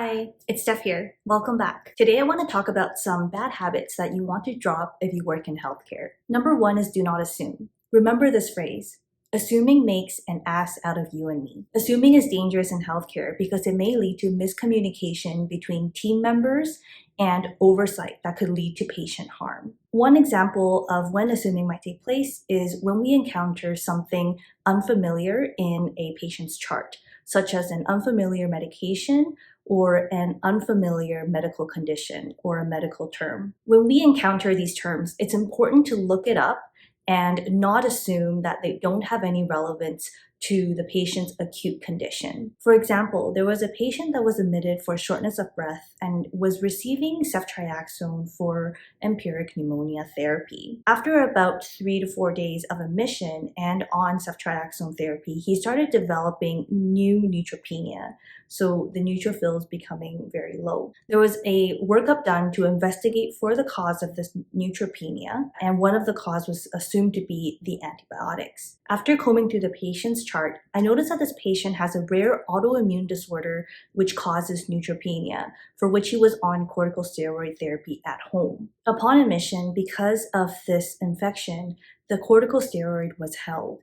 Hi, it's Steph here. Welcome back. Today I want to talk about some bad habits that you want to drop if you work in healthcare. Number one is do not assume. Remember this phrase. Assuming makes an ass out of you and me. Assuming is dangerous in healthcare because it may lead to miscommunication between team members and oversight that could lead to patient harm. One example of when assuming might take place is when we encounter something unfamiliar in a patient's chart, such as an unfamiliar medication or an unfamiliar medical condition or a medical term. When we encounter these terms, it's important to look it up and not assume that they don't have any relevance to the patient's acute condition. For example, there was a patient that was admitted for shortness of breath and was receiving ceftriaxone for empiric pneumonia therapy. After about 3 to 4 days of admission and on ceftriaxone therapy, he started developing new neutropenia, so the neutrophils becoming very low. There was a workup done to investigate for the cause of this neutropenia, and one of the cause was assumed to be the antibiotics. After combing through the patient's chart, I noticed that this patient has a rare autoimmune disorder which causes neutropenia, for which he was on corticosteroid therapy at home. Upon admission, because of this infection, the corticosteroid was held.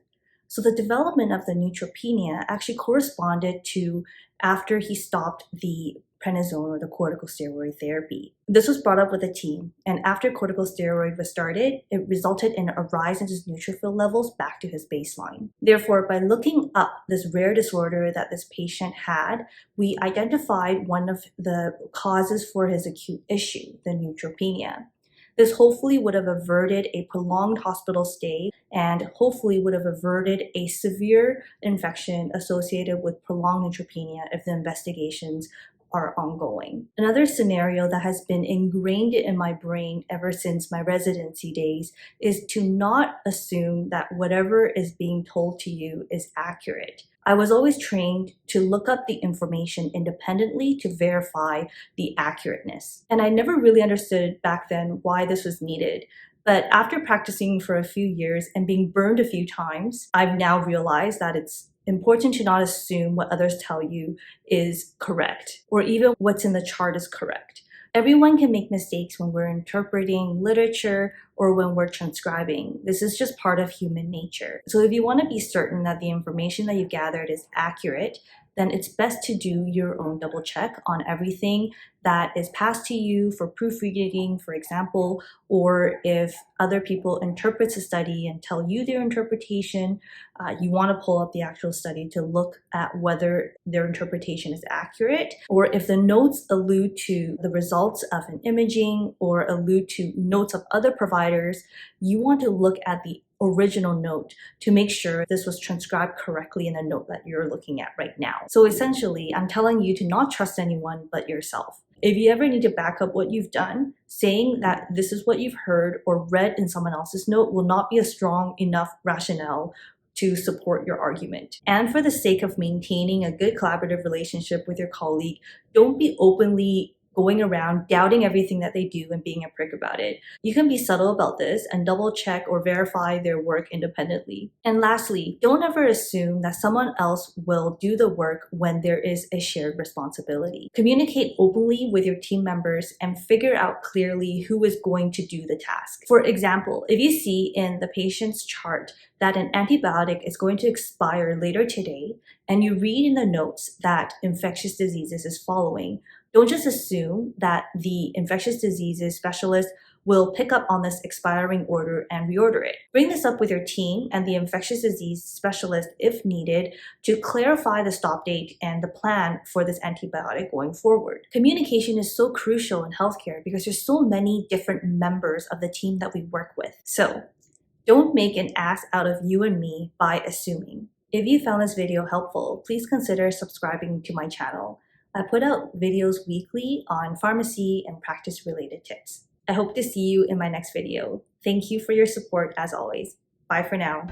So the development of the neutropenia actually corresponded to after he stopped the prednisone or the corticosteroid therapy. This was brought up with the team, and after corticosteroid was started, it resulted in a rise in his neutrophil levels back to his baseline. Therefore, by looking up this rare disorder that this patient had, we identified one of the causes for his acute issue, the neutropenia. This hopefully would have averted a prolonged hospital stay and hopefully would have averted a severe infection associated with prolonged neutropenia if the investigations are ongoing. Another scenario that has been ingrained in my brain ever since my residency days is to not assume that whatever is being told to you is accurate. I was always trained to look up the information independently to verify the accurateness. And I never really understood back then why this was needed. But after practicing for a few years and being burned a few times, I've now realized that it's important to not assume what others tell you is correct, or even what's in the chart is correct. Everyone can make mistakes when we're interpreting literature or when we're transcribing. This is just part of human nature. So if you want to be certain that the information that you've gathered is accurate, then it's best to do your own double check on everything that is passed to you for proofreading, for example, or if other people interpret a study and tell you their interpretation, you want to pull up the actual study to look at whether their interpretation is accurate, or if the notes allude to the results of an imaging or allude to notes of other providers, you want to look at the original note to make sure this was transcribed correctly in the note that you're looking at right now. So essentially, I'm telling you to not trust anyone but yourself. If you ever need to back up what you've done, saying that this is what you've heard or read in someone else's note will not be a strong enough rationale to support your argument. And for the sake of maintaining a good collaborative relationship with your colleague, don't be openly going around doubting everything that they do and being a prick about it. You can be subtle about this and double check or verify their work independently. And lastly, don't ever assume that someone else will do the work when there is a shared responsibility. Communicate openly with your team members and figure out clearly who is going to do the task. For example, if you see in the patient's chart that an antibiotic is going to expire later today, and you read in the notes that infectious diseases is following, don't just assume that the infectious diseases specialist will pick up on this expiring order and reorder it. Bring this up with your team and the infectious disease specialist if needed to clarify the stop date and the plan for this antibiotic going forward. Communication is so crucial in healthcare because there's so many different members of the team that we work with. So don't make an ass out of you and me by assuming. If you found this video helpful, please consider subscribing to my channel. I put out videos weekly on pharmacy and practice-related tips. I hope to see you in my next video. Thank you for your support as always. Bye for now.